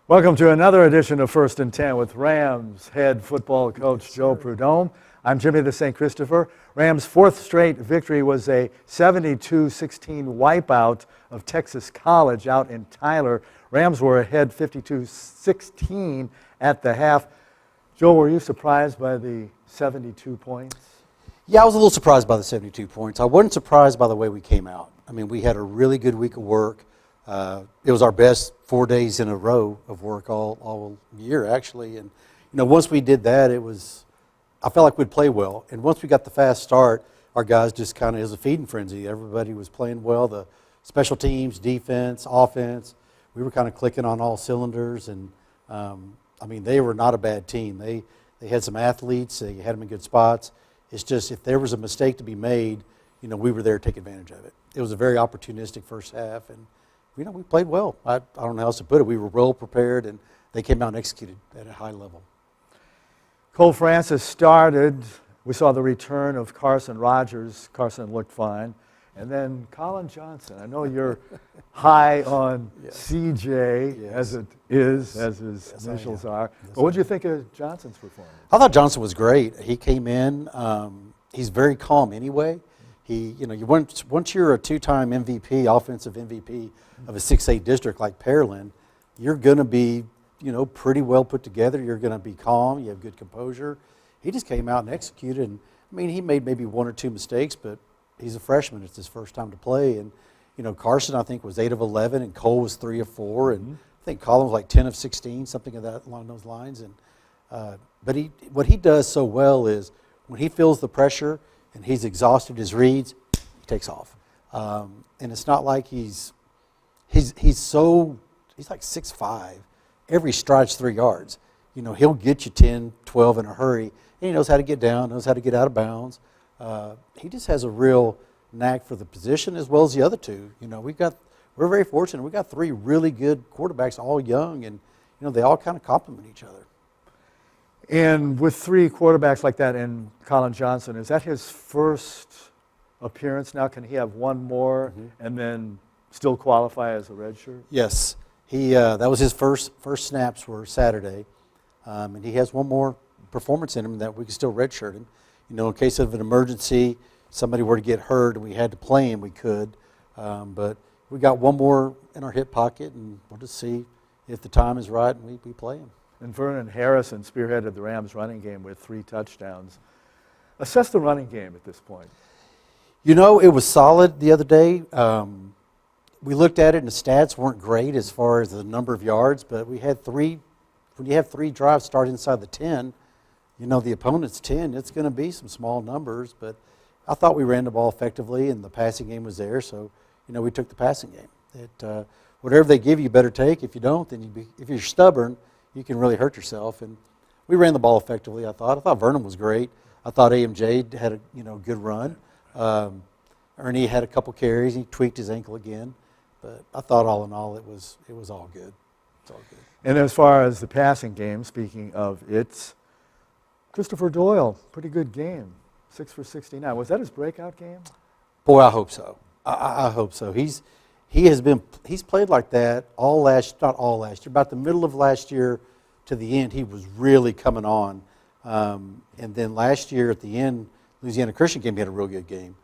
Welcome to another edition of First and 10 with Rams head football coach Joe Prud'homme. I'm Jimmy the St. Christopher. Rams' fourth straight victory was a 72-16 wipeout of Texas College out in Tyler. Rams were ahead 52-16 at the half. Joe, were you surprised by the 72 points? Yeah, I was a little surprised by the 72 points. I wasn't surprised by the way we came out. I mean, we had a really good week of work. It was our best 4 days in a row of work all year, actually. And, once we did that, I felt like we'd play well. And once we got the fast start, our guys just kind of, it was a feeding frenzy. Everybody was playing well. The special teams, defense, offense, we were kind of clicking on all cylinders. And, they were not a bad team. They had some athletes. They had them in good spots. It's just if there was a mistake to be made, we were there to take advantage of it. It was a very opportunistic first half. And, we played well. I don't know how else to put it. We were well prepared, and they came out and executed at a high level. Cole Francis started. We saw the return of Carson Rogers. Carson looked fine. And then Colin Johnson. I know you're high on CJ, Yes. as it is, as his initials are. But what did you think of Johnson's performance? I thought Johnson was great. He came in. He's very calm anyway. Once you're a two-time MVP, offensive MVP of a 6A district like Pearland, you're going to be, pretty well put together. You're going to be calm. You have good composure. He just came out and executed. And, he made maybe one or two mistakes, but he's a freshman. It's his first time to play. And, Carson, I think, was 8 of 11, and Cole was 3 of 4. And I think Colin was like 10 of 16, something of that along those lines. And but what he does so well is when he feels the pressure and he's exhausted his reads, he takes off. And it's not like he's like 6'5". Every stride's 3 yards. He'll get you 10, 12 in a hurry. And he knows how to get down, knows how to get out of bounds. He just has a real knack for the position as well as the other two. We're very fortunate. We got 3 really good quarterbacks, all young, and they all kind of complement each other. And with 3 quarterbacks like that and Colin Johnson, is that his first appearance now? Can he have one more and then still qualify as a redshirt? Yes. That was his first snaps were Saturday. And he has one more performance in him that we can still redshirt him. In case of an emergency, somebody were to get hurt and we had to play him, we could. But we got one more in our hip pocket, and we'll just see if the time is right and we play him. And Vernon Harrison spearheaded the Rams running game with 3 touchdowns. Assess the running game at this point. It was solid the other day. We looked at it, and the stats weren't great as far as the number of yards, but we had 3. When you have 3 drives start inside the 10, the opponent's 10, it's going to be some small numbers. But I thought we ran the ball effectively, and the passing game was there, so we took the passing game. Whatever they give you, better take. If you don't, then if you're stubborn, you can really hurt yourself. And we ran the ball effectively. I thought Vernon was great. I thought AMJ had a good run. Ernie had a couple carries. He tweaked his ankle again. But I thought all in all, it was all good. It's all good. And as far as the passing game, speaking of it, Christopher Doyle, pretty good game, 6 for 69. Was that his breakout game? Boy, I hope so. I hope so. He's played like that not all last year, about the middle of last year to the end. He was really coming on. And then last year at the end, Louisiana Christian game, he had a real good game.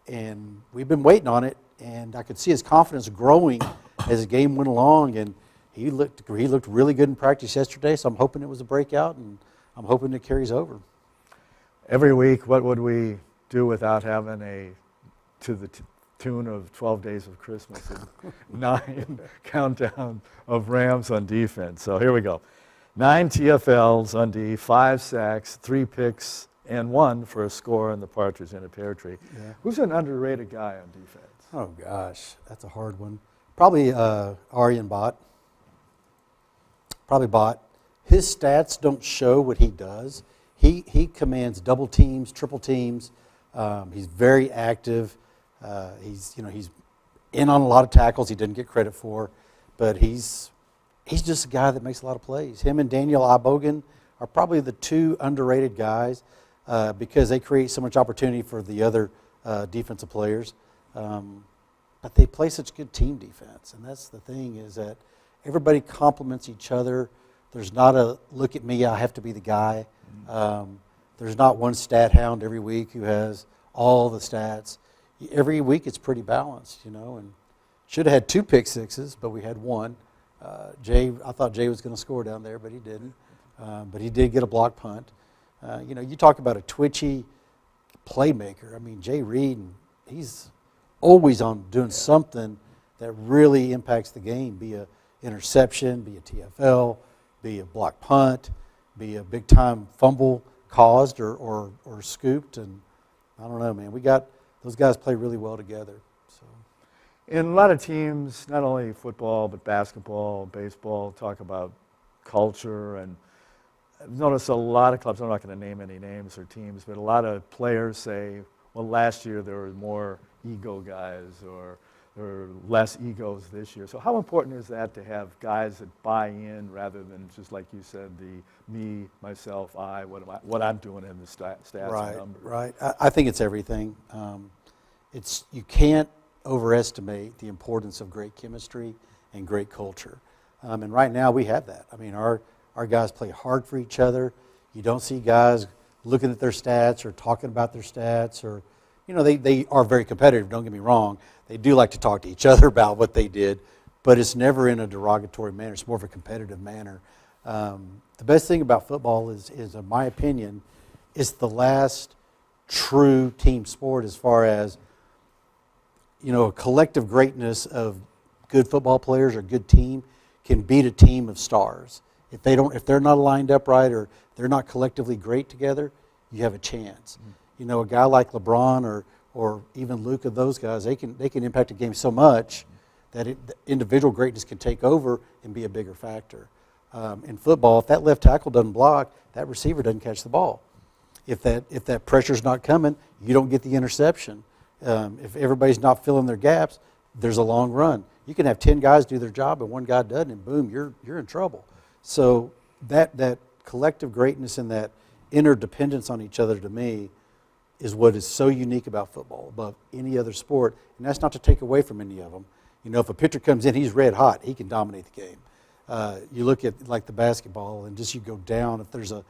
And we've been waiting on it, and I could see his confidence growing as the game went along, and he looked really good in practice yesterday, so I'm hoping it was a breakout, and I'm hoping it carries over. Every week, what would we do without having to the tune of 12 Days of Christmas, and 9 countdown of Rams on defense? So here we go. 9 TFLs on D, 5 sacks, 3 picks, and 1 for a score in the Partridge in a Pear Tree. Yeah. Who's an underrated guy on defense? Oh, gosh, that's a hard one. Probably Aryan Bott. Probably Bott. His stats don't show what he does. He commands double teams, triple teams. He's very active. He's in on a lot of tackles he didn't get credit for, but he's just a guy that makes a lot of plays. Him and Daniel Ibogan are probably the 2 underrated guys because they create so much opportunity for the other defensive players. But they play such good team defense, and that's the thing is that everybody complements each other. There's not a look at me, I have to be the guy. There's not one stat hound every week who has all the stats. Every week it's pretty balanced, and should have had 2 pick sixes, but we had 1. I thought Jay was going to score down there, but he didn't. But he did get a block punt. You talk about a twitchy playmaker. I mean, Jay Reed, he's always on doing something that really impacts the game, be a interception, be a TFL, be a block punt, be a big-time fumble caused or scooped. And I don't know, man. Those guys play really well together. So, In a lot of teams, not only football, but basketball, baseball, talk about culture. And I've noticed a lot of clubs, I'm not going to name any names or teams, but a lot of players say, well, last year there were more ego guys or there were less egos this year. So how important is that to have guys that buy in rather than just like you said, the me, myself, I, what I'm doing in the stats and numbers? Right. I think it's everything. You can't overestimate the importance of great chemistry and great culture. And right now we have that. I mean, our guys play hard for each other. You don't see guys looking at their stats or talking about their stats or, they are very competitive, don't get me wrong. They do like to talk to each other about what they did, but it's never in a derogatory manner. It's more of a competitive manner. The best thing about football is, in my opinion, it's the last true team sport as far as, a collective greatness of good football players or good team can beat a team of stars. If they're not lined up right or they're not collectively great together, you have a chance. A guy like LeBron or even Luka, those guys, they can impact a game so much that the individual greatness can take over and be a bigger factor. In football, if that left tackle doesn't block, that receiver doesn't catch the ball. If that pressure's not coming, you don't get the interception. If everybody's not filling their gaps, there's a long run. You can have 10 guys do their job and one guy doesn't, and boom, you're in trouble. So that collective greatness and that interdependence on each other, to me, is what is so unique about football above any other sport. And that's not to take away from any of them. If a pitcher comes in, he's red hot, he can dominate the game. You look at like the basketball and just you go down, if there's a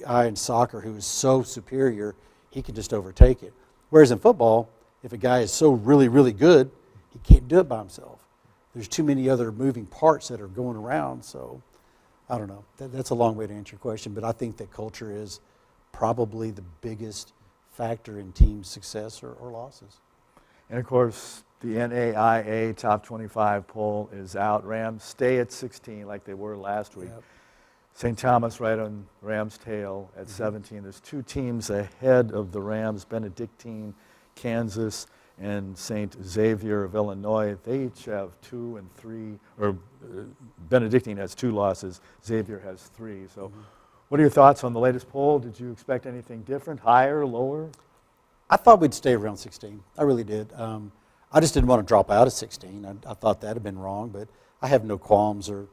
guy in soccer who is so superior, he can just overtake it. Whereas in football, if a guy is so really, really good, he can't do it by himself. There's too many other moving parts that are going around. So I don't know. That's a long way to answer your question, but I think that culture is probably the biggest factor in team success or losses. And of course, the NAIA Top 25 poll is out. Rams stay at 16 like they were last week. Yep. St. Thomas right on Rams' tail at 17. There's 2 teams ahead of the Rams, Benedictine, Kansas, and St. Xavier of Illinois. They each have 2 and 3, or Benedictine has 2 losses, Xavier has 3. So what are your thoughts on the latest poll? Did you expect anything different, higher, lower? I thought we'd stay around 16. I really did. I just didn't want to drop out of 16. I thought that had been wrong, but I have no qualms or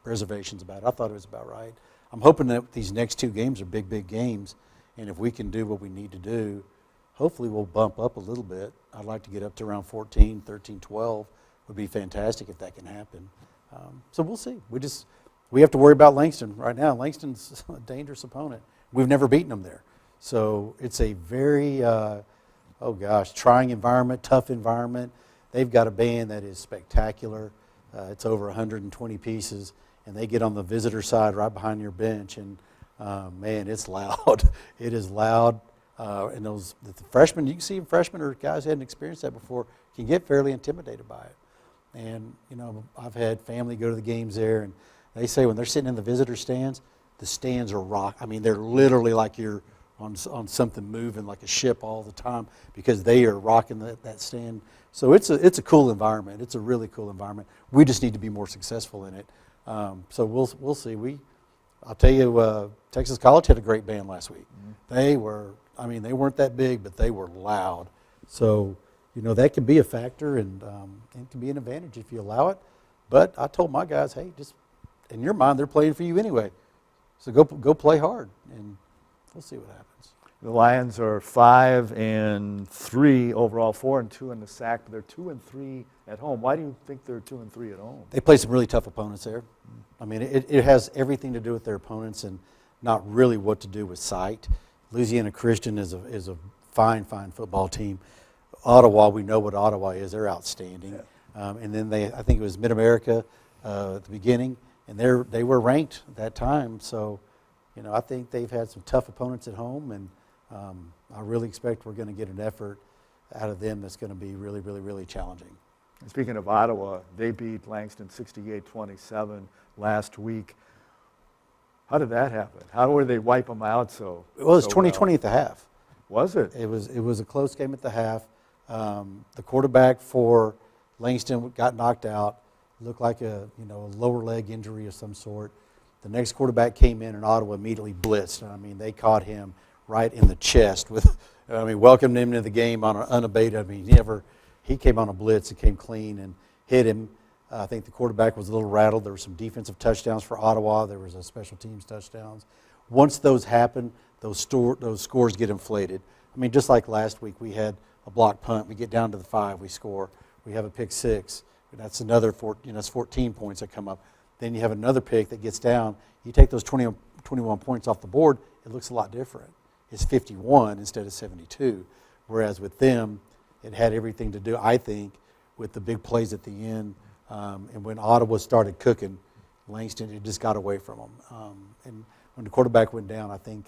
reservations about it. I thought it was about right. I'm hoping that these next 2 games are big, big games, and if we can do what we need to do, hopefully we'll bump up a little bit. I'd like to get up to around 14, 13, 12 would be fantastic if that can happen. So we'll see. We have to worry about Langston right now. Langston's a dangerous opponent. We've never beaten them there. So it's a very, trying environment, tough environment. They've got a band that is spectacular. It's over 120 pieces, and they get on the visitor side right behind your bench, and man, it's loud. It is loud. And the freshmen, you can see freshmen or guys who hadn't experienced that before can get fairly intimidated by it. And, I've had family go to the games there, and they say when they're sitting in the visitor stands, the stands are rock. I mean, they're literally like you're on something moving like a ship all the time because they are rocking that stand. So it's a cool environment. It's a really cool environment. We just need to be more successful in it. So we'll see. I'll tell you, Texas College had a great band last week. They weren't that big, but they were loud. So, that can be a factor and it can be an advantage if you allow it. But I told my guys, hey, just in your mind, they're playing for you anyway. So go play hard, and we'll see what happens. The Lions are 5-3 overall, 4-2 in the SAC, but they're 2-3 at home. Why do you think they're 2-3 at home? They play some really tough opponents there. I mean, it has everything to do with their opponents and not really what to do with sight. Louisiana Christian is a fine football team. Ottawa, we know what Ottawa is. They're outstanding. Yeah. And then I think it was Mid-America at the beginning, and they were ranked at that time. So, I think they've had some tough opponents at home, and I really expect we're going to get an effort out of them that's going to be really, really, really challenging. And speaking of Ottawa, they beat Langston 68-27 last week. How did that happen? How were they wipe them out so? Well, it was 20-20 at the half. Was it? It was a close game at the half. The quarterback for Langston got knocked out. Looked like a lower leg injury of some sort. The next quarterback came in, and Ottawa immediately blitzed. I mean, they caught him right in the chest welcomed him into the game on an unabated. I mean, he came on a blitz and came clean and hit him. I think the quarterback was a little rattled. There were some defensive touchdowns for Ottawa. There was a special teams touchdowns. Once those happen, those scores get inflated. I mean, just like last week, we had a block punt. We get down to the 5, we score. We have a pick 6. That's another 14 points that come up. Then you have another pick that gets down. You take those 21 points off the board, it looks a lot different. It's 51 instead of 72. Whereas with them, it had everything to do, I think, with the big plays at the end. And when Ottawa started cooking, Langston, it just got away from them. And when the quarterback went down, I think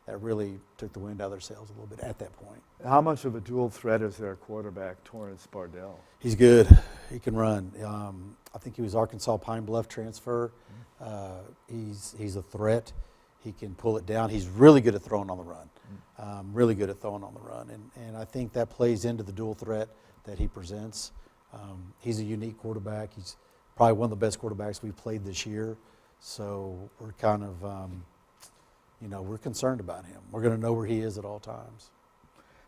that really took the wind out of their sails a little bit at that point. How much of a dual threat is their quarterback, Torrance Bardell? He's good. He can run. I think he was Arkansas Pine Bluff transfer. He's a threat. He can pull it down. He's really good at throwing on the run. Really good at throwing on the run. And I think that plays into the dual threat that he presents. He's a unique quarterback. He's probably one of the best quarterbacks we've played this year. So we're kind of, we're concerned about him. We're going to know where he is at all times.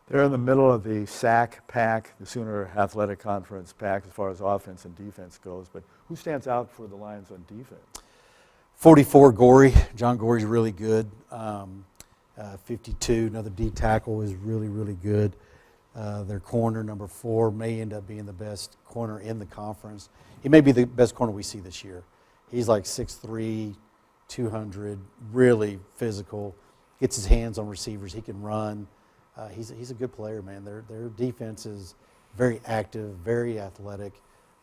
They're in the middle of the SAC pack, the Sooner Athletic Conference pack, as far as offense and defense goes. But who stands out for the Lions on defense? 44, Gorey. John Gorey's really good. 52, another D tackle, is really, really good. Their corner, number 4, may end up being the best corner in the conference. He may be the best corner we see this year. He's like 6'3", 200, really physical, gets his hands on receivers. He can run. He's a good player, man. Their defense is very active, very athletic.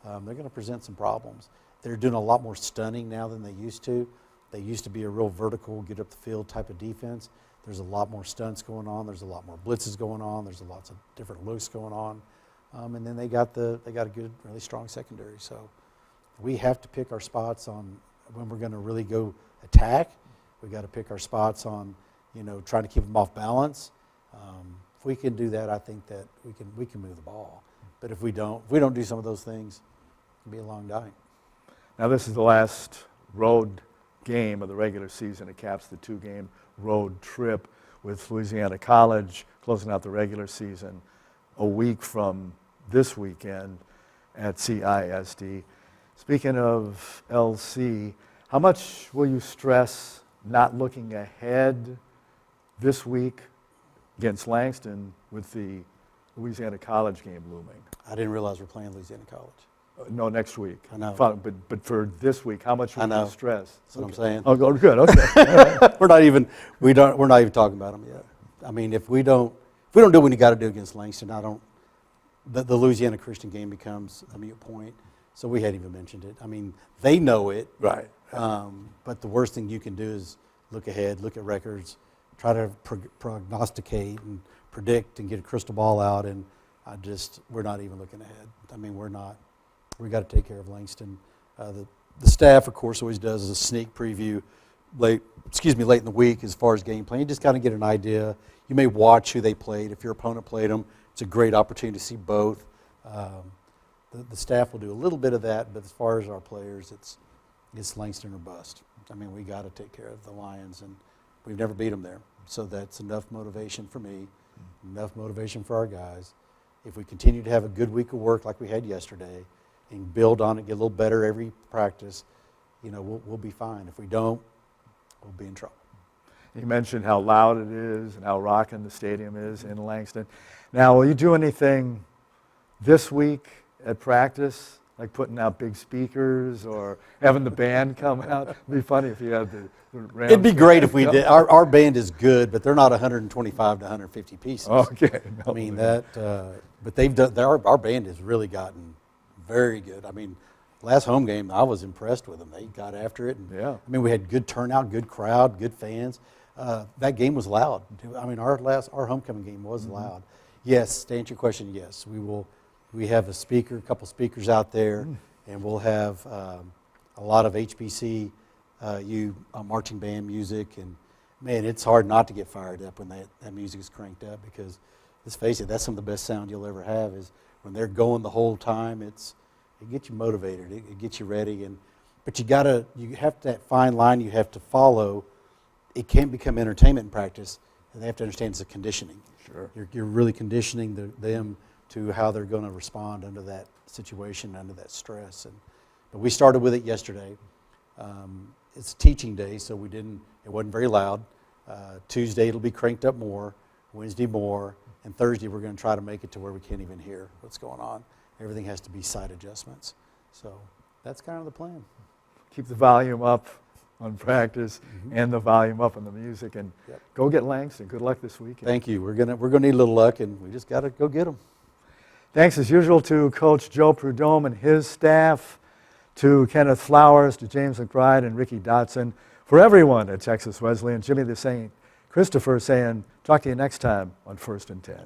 They're going to present some problems. They're doing a lot more stunning now than they used to. They used to be a real vertical, get up the field type of defense. There's a lot more stunts going on. There's a lot more blitzes going on. There's lots of different looks going on. And then they got a good, really strong secondary. So we have to pick our spots on when we're going to really go attack. We got to pick our spots on, trying to keep them off balance. If we can do that, I think that we can move the ball. But if we don't do some of those things, it'll be a long night. Now this is the last road game of the regular season. It caps the 2-game road trip with Louisiana College closing out the regular season a week from this weekend at CISD. Speaking of LC, how much will you stress not looking ahead this week against Langston with the Louisiana College game looming? I didn't realize we're playing Louisiana College. No, next week. I know. But for this week, how much will you stress? That's what I'm saying. Oh, good. Okay. we're not even talking about them yet. I mean, if we don't do what we got to do against Langston, the Louisiana Christian game becomes a moot point. So we hadn't even mentioned it. I mean, they know it. Right. But the worst thing you can do is look ahead, look at records, try to prognosticate and predict and get a crystal ball out. And we're not even looking ahead. I mean, we're not. We got to take care of Langston. The staff, of course, always does a sneak preview late in the week as far as game plan. You just kind of get an idea. You may watch who they played. If your opponent played them, it's a great opportunity to see both. The staff will do a little bit of that, but as far as our players, it's Langston or bust. I mean, we got to take care of the Lions, and we've never beat them there. So that's enough motivation for me, enough motivation for our guys. If we continue to have a good week of work like we had yesterday, and build on it, get a little better every practice, we'll be fine. If we don't, we'll be in trouble. You mentioned how loud it is and how rocking the stadium is in Langston. Now, will you do anything this week at practice, like putting out big speakers or having the band come out? It'd be funny if you had the Rams It'd be great if we come did. out. Our band is good, but they're not 125 to 150 pieces. Okay. I mean but they've done. Our band has really gotten very good. I mean, last home game I was impressed with them. They got after it. And, Yeah. I mean, we had good turnout, good crowd, good fans. That game was loud. I mean, our homecoming game was loud. Yes, to answer your question, yes, we will. We have a couple speakers out there, and we'll have a lot of HBC marching band music. And man, it's hard not to get fired up when that music is cranked up, because let's face it, that's some of the best sound you'll ever have is when they're going the whole time. It gets you motivated, it gets you ready, but you have that fine line you have to follow. It can't become entertainment in practice, and they have to understand it's a conditioning. Sure. You're really conditioning them to how they're going to respond under that situation, under that stress. But we started with it yesterday. It's a teaching day, so it wasn't very loud. Tuesday it'll be cranked up more, Wednesday more, and Thursday we're going to try to make it to where we can't even hear what's going on. Everything has to be side adjustments. So that's kind of the plan. Keep the volume up on practice and the volume up on the music, and go get Langston. Good luck this weekend. Thank you. We're gonna need a little luck, and we just got to go get them. Thanks as usual to Coach Joe Prud'homme and his staff, to Kenneth Flowers, to James McBride and Ricky Dotson, for everyone at Texas Wesleyan. Jimmy the Saint Christopher saying, talk to you next time on First and 10.